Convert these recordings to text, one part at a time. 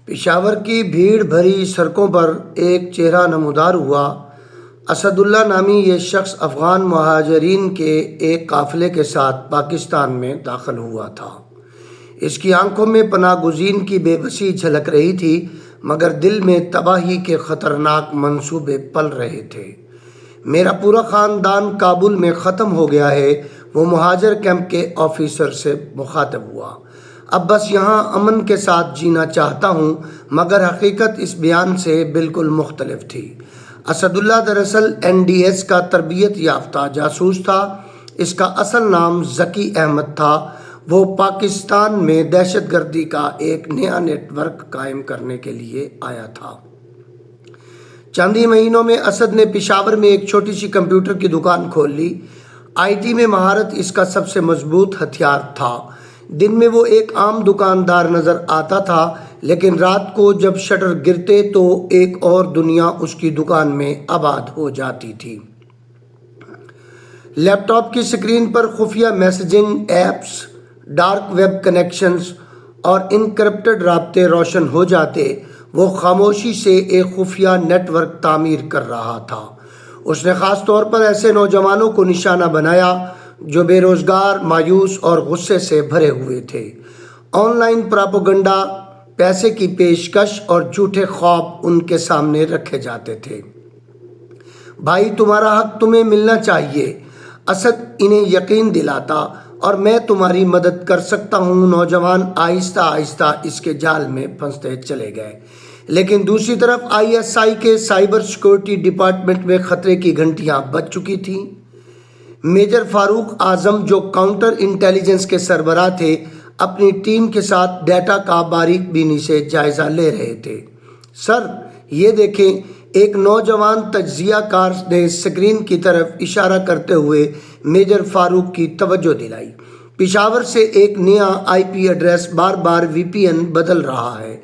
پشاور کی بھیڑ بھری سڑکوں پر ایک چہرہ نمودار ہوا۔ اسد اللہ نامی یہ شخص افغان مہاجرین کے ایک قافلے کے ساتھ پاکستان میں داخل ہوا تھا۔ اس کی آنکھوں میں پناہ گزین کی بے بسی جھلک رہی تھی، مگر دل میں تباہی کے خطرناک منصوبے پل رہے تھے۔ میرا پورا خاندان کابل میں ختم ہو گیا ہے، وہ مہاجر کیمپ کے آفیسر سے مخاطب ہوا۔ اب بس یہاں امن کے ساتھ جینا چاہتا ہوں، مگر حقیقت اس بیان سے بالکل مختلف تھی۔ اسد اللہ دراصل NDS کا تربیت یافتہ جاسوس تھا۔ اس کا اصل نام ذکی احمد تھا۔ وہ پاکستان میں دہشت گردی کا ایک نیا نیٹ ورک قائم کرنے کے لیے آیا تھا۔ چند ہی مہینوں میں اسد نے پشاور میں ایک چھوٹی سی کمپیوٹر کی دکان کھول لی۔ IT میں مہارت اس کا سب سے مضبوط ہتھیار تھا۔ دن میں وہ ایک عام دکاندار نظر آتا تھا، لیکن رات کو جب شٹر گرتے تو ایک اور دنیا اس کی دکان میں آباد ہو جاتی تھی۔ لیپ ٹاپ کی سکرین پر خفیہ messaging apps, dark web connections اور انکرپٹڈ رابطے روشن ہو جاتے۔ وہ خاموشی سے ایک خفیہ نیٹ ورک تعمیر کر رہا تھا۔ اس نے خاص طور پر ایسے نوجوانوں کو نشانہ بنایا جو بے روزگار، مایوس اور غصے سے بھرے ہوئے تھے۔ آن لائن پراپیگنڈا، پیسے کی پیشکش اور جھوٹے خواب ان کے سامنے رکھے جاتے تھے۔ بھائی، تمہارا حق تمہیں ملنا چاہیے، اسد انہیں یقین دلاتا، اور میں تمہاری مدد کر سکتا ہوں۔ نوجوان آہستہ آہستہ اس کے جال میں پھنستے چلے گئے، لیکن دوسری طرف ISI کے سائبر سیکورٹی ڈپارٹمنٹ میں خطرے کی گھنٹیاں بج چکی تھیں۔ میجر فاروق اعظم، جو کاؤنٹر انٹیلیجنس کے سربراہ تھے، اپنی ٹیم کے ساتھ ڈیٹا کا باریک بینی سے جائزہ لے رہے تھے۔ سر، یہ دیکھیں، ایک نوجوان تجزیہ کار نے سکرین کی طرف اشارہ کرتے ہوئے میجر فاروق کی توجہ دلائی۔ پشاور سے ایک نیا IP ایڈریس بار بار VPN بدل رہا ہے۔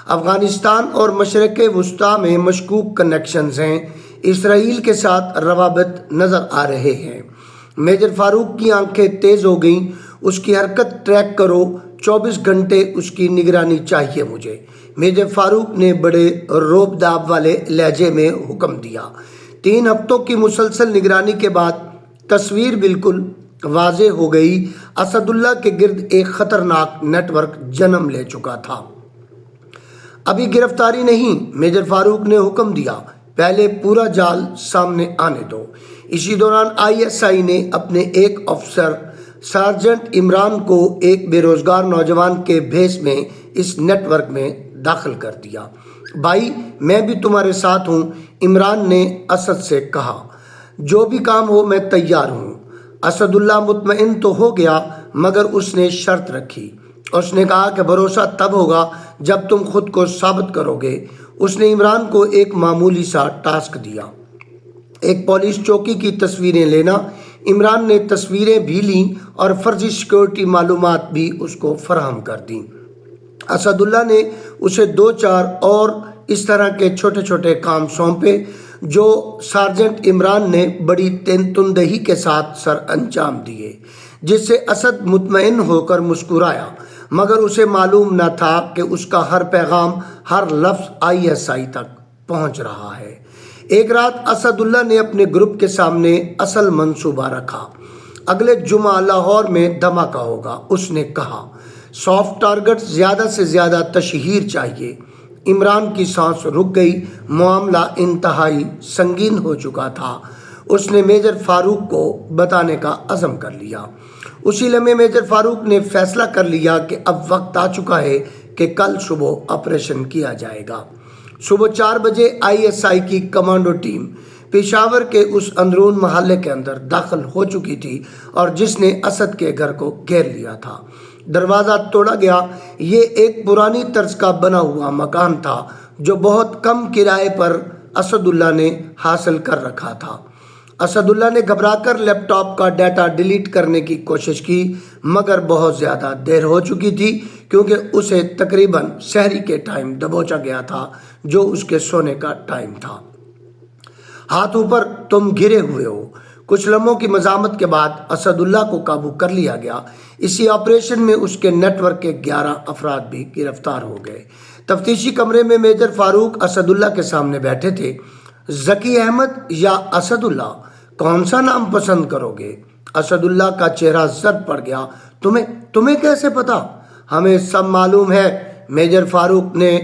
افغانستان اور مشرق وسطیٰ میں مشکوک کنیکشنز ہیں۔ اسرائیل کے ساتھ روابط نظر آ رہے ہیں۔ میجر فاروق کی آنکھیں تیز ہو گئیں۔ اس کی حرکت ٹریک کرو، 24 گھنٹے اس کی نگرانی چاہیے مجھے، میجر فاروق نے بڑے روب داب والے لہجے میں حکم دیا۔ 3 ہفتوں کی مسلسل نگرانی کے بعد تصویر بالکل واضح ہو گئی۔ اسد اللہ کے گرد ایک خطرناک نیٹ ورک جنم لے چکا تھا۔ ابھی گرفتاری نہیں، میجر فاروق نے حکم دیا، پہلے پورا جال سامنے آنے دو۔ اسی دوران ISI نے اپنے ایک افسر سارجنٹ عمران کو ایک بے روزگار نوجوان کے بھیس میں اس نیٹ ورک میں داخل کر دیا۔ بھائی، میں بھی تمہارے ساتھ ہوں، عمران نے اسد سے کہا۔ جو بھی کام ہو میں تیار ہوں۔ اسد اللہ مطمئن تو ہو گیا، مگر اس نے شرط رکھی۔ اس نے کہا کہ بھروسہ تب ہوگا جب تم خود کو ثابت کرو گے۔ اس نے عمران کو ایک معمولی سا ٹاسک دیا، ایک پولیس چوکی کی تصویریں لینا۔ عمران نے تصویریں بھی لیں اور فرضی سیکورٹی معلومات بھی اس کو فراہم کر دیں۔ اسد اللہ نے اسے 2-4 اور اس طرح کے چھوٹے چھوٹے کام سونپے، جو سارجنٹ عمران نے بڑی تندہی کے ساتھ سر انجام دیے، جس سے اسد مطمئن ہو کر مسکرایا، مگر اسے معلوم نہ تھا کہ اس کا ہر پیغام، ہر لفظ ISI تک پہنچ رہا ہے۔ ایک رات اسد اللہ نے اپنے گروپ کے سامنے اصل منصوبہ رکھا۔ اگلے جمعہ لاہور میں دھماکہ ہوگا، اس نے کہا۔ سافٹ ٹارگٹ، زیادہ سے زیادہ تشہیر چاہیے۔ عمران کی سانس رک گئی۔ معاملہ انتہائی سنگین ہو چکا تھا۔ اس نے میجر فاروق کو بتانے کا عزم کر لیا۔ اسی لمحے میجر فاروق نے فیصلہ کر لیا کہ اب وقت آ چکا ہے کہ کل صبح آپریشن کیا جائے گا۔ صبح 4 بجے ISI کی کمانڈو ٹیم پشاور کے اس اندرون محلے کے اندر داخل ہو چکی تھی اور جس نے اسد کے گھر کو گھیر لیا تھا۔ دروازہ توڑا گیا۔ یہ ایک پرانی طرز کا بنا ہوا مکان تھا جو بہت کم کرائے پر اسد اللہ نے حاصل کر رکھا تھا۔ اسد اللہ نے گھبرا کر لیپ ٹاپ کا ڈیٹا ڈیلیٹ کرنے کی کوشش کی، مگر بہت زیادہ دیر ہو چکی تھی، کیونکہ اسے تقریباً سحری کے ٹائم دبوچا گیا تھا جو اس کے سونے کا ٹائم تھا۔ ہاتھ اوپر، تم گھرے ہوئے ہو۔ کچھ لمحوں کی مزاحمت کے بعد اسد اللہ کو قابو کر لیا گیا۔ اسی آپریشن میں اس کے نیٹ ورک کے 11 افراد بھی گرفتار ہو گئے۔ تفتیشی کمرے میں میجر فاروق اسد اللہ کے سامنے بیٹھے تھے۔ ذکی احمد یا اسد اللہ، کون سا نام پسند کرو گے؟ اسد اللہ کا چہرہ زرد پڑ گیا۔ تمہیں کیسے پتا؟ ہمیں سب معلوم ہے، میجر فاروق نے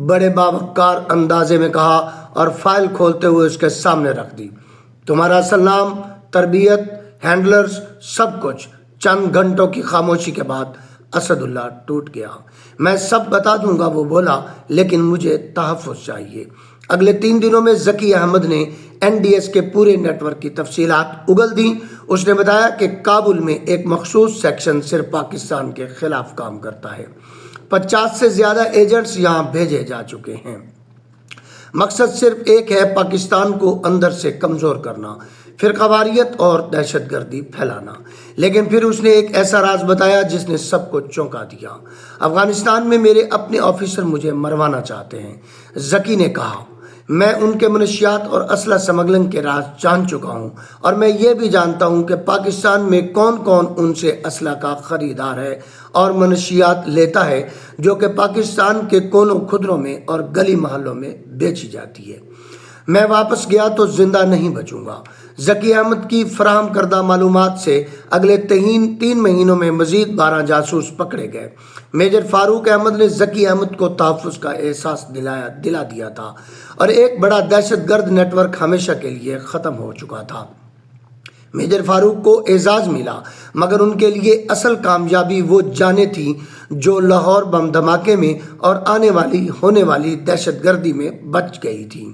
بڑے باوقار اندازے میں کہا اور فائل کھولتے ہوئے اس کے سامنے رکھ دی۔ تمہارا اصل نام، تربیت، ہینڈلرز، سب کچھ۔ چند گھنٹوں کی خاموشی کے بعد اسد اللہ ٹوٹ گیا۔ میں سب بتا دوں گا، وہ بولا، لیکن مجھے تحفظ چاہیے۔ اگلے 3 دنوں میں ذکی احمد نے NDS کے پورے نیٹ ورک کی تفصیلات اگل دیں۔ اس نے بتایا کہ کابل میں ایک مخصوص سیکشن صرف پاکستان کے خلاف کام کرتا ہے۔ 50 سے زیادہ ایجنٹس یہاں بھیجے جا چکے ہیں۔ مقصد صرف ایک ہے، پاکستان کو اندر سے کمزور کرنا، فرقہ واریت اور دہشت گردی پھیلانا۔ لیکن پھر اس نے ایک ایسا راز بتایا جس نے سب کو چونکا دیا۔ افغانستان میں میرے اپنے آفیسر مجھے مروانا چاہتے ہیں، ذکی نے کہا۔ میں ان کے منشیات اور اسلحہ سمگلنگ کے راز جان چکا ہوں، اور میں یہ بھی جانتا ہوں کہ پاکستان میں کون کون ان سے اسلحہ کا خریدار ہے اور منشیات لیتا ہے، جو کہ پاکستان کے کونوں خدروں میں اور گلی محلوں میں بیچی جاتی ہے۔ میں واپس گیا تو زندہ نہیں بچوں گا۔ ذکی احمد کی فراہم کردہ معلومات سے اگلے 3 مہینوں میں مزید 12 جاسوس پکڑے گئے۔ میجر فاروق احمد نے ذکی احمد کو تحفظ کا احساس دلا دیا تھا، اور ایک بڑا دہشت گرد نیٹ ورک ہمیشہ کے لیے ختم ہو چکا تھا۔ میجر فاروق کو اعزاز ملا، مگر ان کے لیے اصل کامیابی وہ جانیں تھیں جو لاہور بم دھماکے میں اور ہونے والی دہشت گردی میں بچ گئی تھیں۔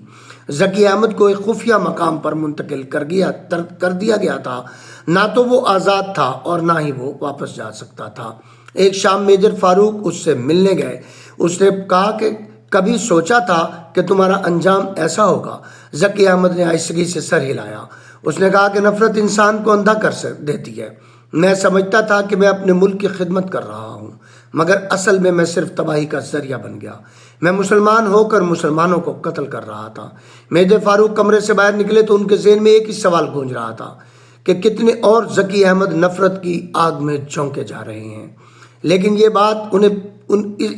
ذکی احمد کو ایک خفیہ مقام پر منتقل کر دیا گیا تھا۔ نہ تو وہ آزاد تھا اور نہ ہی وہ واپس جا سکتا تھا۔ ایک شام میجر فاروق اس سے ملنے گئے۔ اس نے کہا کہ کبھی سوچا تھا کہ تمہارا انجام ایسا ہوگا؟ ذکی احمد نے آہستگی سے سر ہلایا۔ اس نے کہا کہ نفرت انسان کو اندھا کر دیتی ہے۔ میں سمجھتا تھا کہ میں اپنے ملک کی خدمت کر رہا ہوں، مگر اصل میں صرف تباہی کا ذریعہ بن گیا۔ میں مسلمان ہو کر مسلمانوں کو قتل کر رہا تھا۔ میجر فاروق کمرے سے باہر نکلے تو ان کے ذہن میں ایک ہی سوال گونج رہا تھا کہ کتنے اور ذکی احمد نفرت کی آگ میں جھونکے جا رہے ہیں۔ لیکن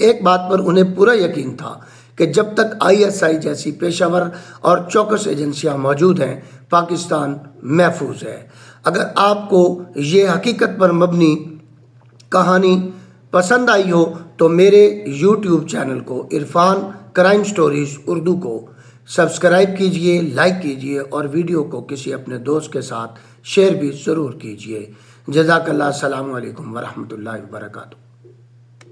ایک بات پر انہیں پورا یقین تھا کہ جب تک ISI جیسی پیشہ ور اور چوکس ایجنسیاں موجود ہیں، پاکستان محفوظ ہے۔ اگر آپ کو یہ حقیقت پر مبنی کہانی پسند آئی ہو تو میرے YouTube چینل کو عرفان کرائم سٹوریز اردو کو سبسکرائب کیجئے، لائک کیجئے، اور ویڈیو کو کسی اپنے دوست کے ساتھ شیئر بھی ضرور کیجئے۔ جزاک اللہ۔ السلام علیکم ورحمۃ اللہ وبرکاتہ۔